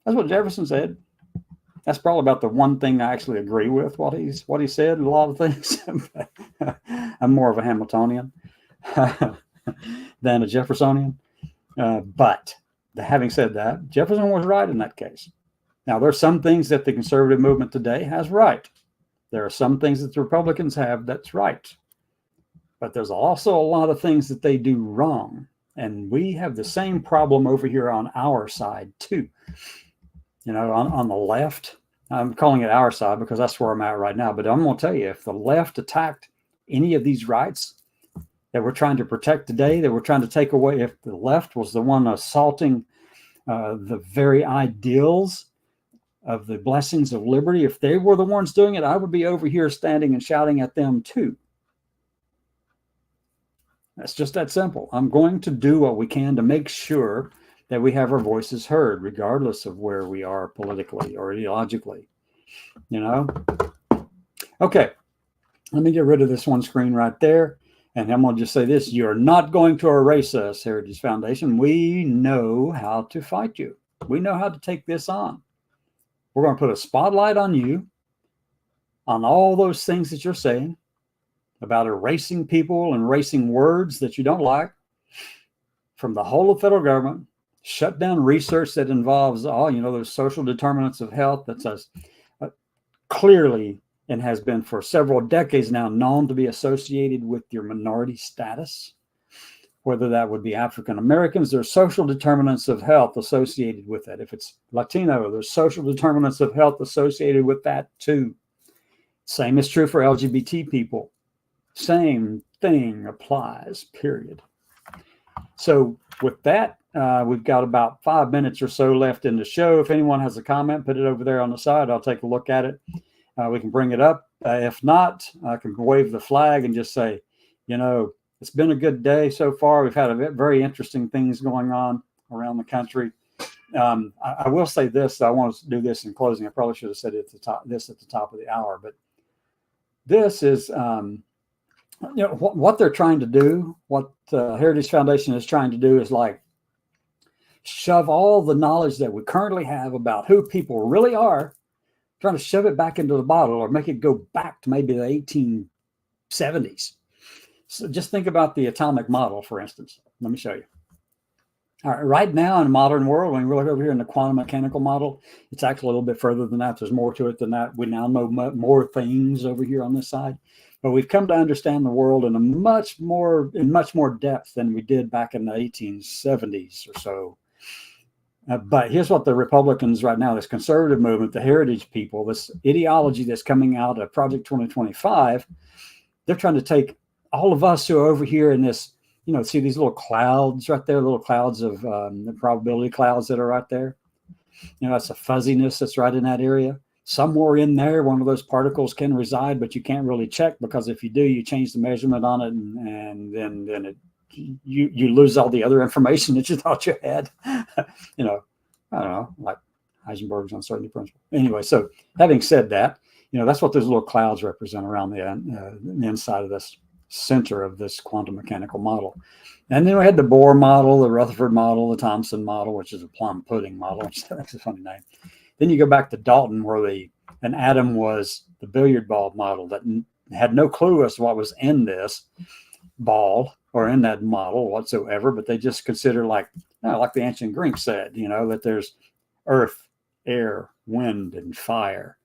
that's what Jefferson said. That's probably about the one thing I actually agree with what he said. A lot of things. I'm more of a Hamiltonian than a Jeffersonian. But having said that, Jefferson was right in that case. Now, there are some things that the conservative movement today has right. There are some things that the Republicans have that's right. But there's also a lot of things that they do wrong. And we have the same problem over here on our side, too. On the left, I'm calling it our side because that's where I'm at right now. But I'm going to tell you, if the left attacked any of these rights that we're trying to protect today, that we're trying to take away, if the left was the one assaulting the very ideals of the blessings of liberty, if they were the ones doing it, I would be over here standing and shouting at them, too. That's just that simple. I'm going to do what we can to make sure that we have our voices heard, regardless of where we are politically or ideologically. Okay, let me get rid of this one screen right there. And I'm going to just say this. You're not going to erase us, Heritage Foundation. We know how to fight you. We know how to take this on. We're going to put a spotlight on you, on all those things that you're saying, about erasing people and erasing words that you don't like from the whole of federal government, shut down research that involves those social determinants of health that's clearly and has been for several decades now known to be associated with your minority status, whether that would be African Americans. There's social determinants of health associated with that. If it's Latino, there's social determinants of health associated with that too. Same is true for LGBT people. Same thing applies, period. So with that, we've got about 5 minutes or so left in the show. If anyone has a comment, put it over there on the side. I'll take a look at it. We can bring it up. If not, I can wave the flag and just say, it's been a good day so far. We've had very interesting things going on around the country. I will say this. I want to do this in closing. I probably should have said it at the top of the hour, but this is what they're trying to do, what Heritage Foundation is trying to do is like shove all the knowledge that we currently have about who people really are, trying to shove it back into the bottle or make it go back to maybe the 1870s. So just think about the atomic model, for instance. Let me show you. All right, right now in the modern world, when we look over here in the quantum mechanical model, it's actually a little bit further than that. There's more to it than that. We now know more things over here on this side. But we've come to understand the world in much more depth than we did back in the 1870s or so. But here's what the Republicans right now, this conservative movement, the heritage people, this ideology that's coming out of Project 2025, they're trying to take all of us who are over here in this, see these little clouds right there, little clouds of the probability clouds that are right there. That's a fuzziness that's right in that area. somewhere in there, one of those particles can reside, but you can't really check, because if you do, you change the measurement on it, and then you lose all the other information that you thought you had. You know, I don't know, like Heisenberg's uncertainty principle. Anyway, so having said that, that's what those little clouds represent around the inside of this center of this quantum mechanical model. And then we had the Bohr model, the Rutherford model, the Thomson model, which is a plum pudding model, which that's a funny name. Then you go back to Dalton, where an atom was the billiard ball model that had no clue as to what was in this ball or in that model whatsoever, but they just consider, like the ancient Greeks said, that there's earth, air, wind, and fire.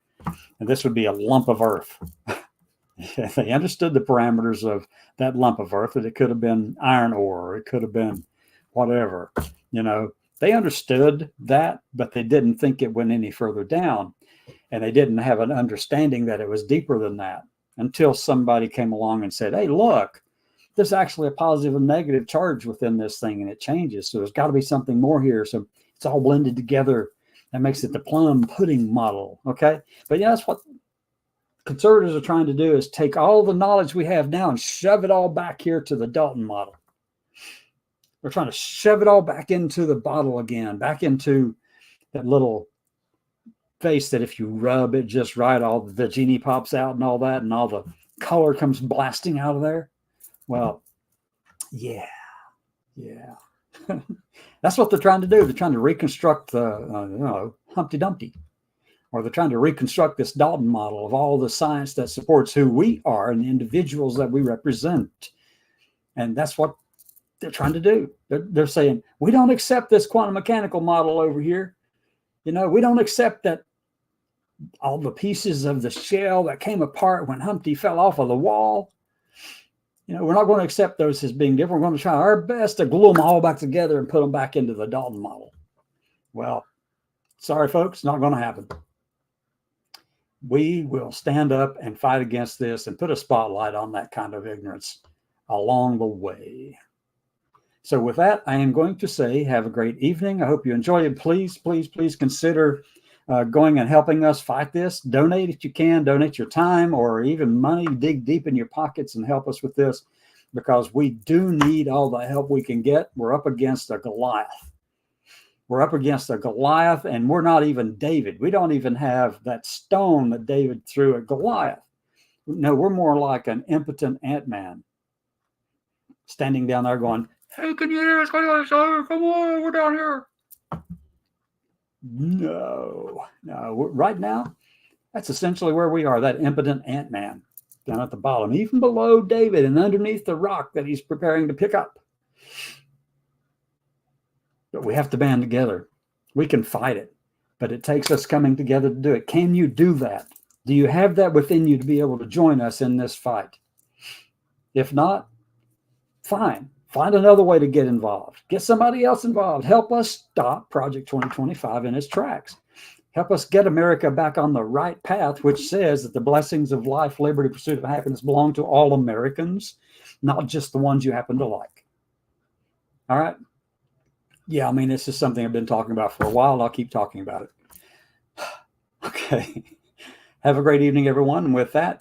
And this would be a lump of earth. They understood the parameters of that lump of earth, that it could have been iron ore, or it could have been whatever. They understood that, but they didn't think it went any further down. And they didn't have an understanding that it was deeper than that, until somebody came along and said, hey, look, there's actually a positive and negative charge within this thing, and it changes. So there's got to be something more here. So it's all blended together. That makes it the plum pudding model. Okay. But that's what conservatives are trying to do, is take all the knowledge we have now and shove it all back here to the Dalton model. We're trying to shove it all back into the bottle again, back into that little face that if you rub it just right, all the genie pops out and all that, and all the color comes blasting out of there. Well, yeah. That's what they're trying to do. They're trying to reconstruct the Humpty Dumpty, or they're trying to reconstruct this Dalton model of all the science that supports who we are and the individuals that we represent. And that's what they're trying to do. They're saying, we don't accept this quantum mechanical model over here. We don't accept that all the pieces of the shell that came apart when Humpty fell off of the wall. We're not going to accept those as being different. We're going to try our best to glue them all back together and put them back into the Dalton model. Well, sorry, folks, not going to happen. We will stand up and fight against this and put a spotlight on that kind of ignorance along the way. So with that, I am going to say, have a great evening. I hope you enjoyed it. Please, please, please consider going and helping us fight this. Donate if you can. Donate your time or even money. Dig deep in your pockets and help us with this, because we do need all the help we can get. We're up against a Goliath. And we're not even David. We don't even have that stone that David threw at Goliath. No, we're more like an impotent Ant-Man standing down there going, hey, can you hear us? Come on, we're down here. No. Right now, that's essentially where we are, that impotent Ant-Man down at the bottom, even below David and underneath the rock that he's preparing to pick up. But we have to band together. We can fight it, but it takes us coming together to do it. Can you do that? Do you have that within you to be able to join us in this fight? If not, fine. Find another way to get involved. Get somebody else involved. Help us stop Project 2025 in its tracks. Help us get America back on the right path, which says that the blessings of life, liberty, pursuit of happiness belong to all Americans, not just the ones you happen to like. All right? Yeah, this is something I've been talking about for a while, and I'll keep talking about it. Okay. Have a great evening, everyone. And with that,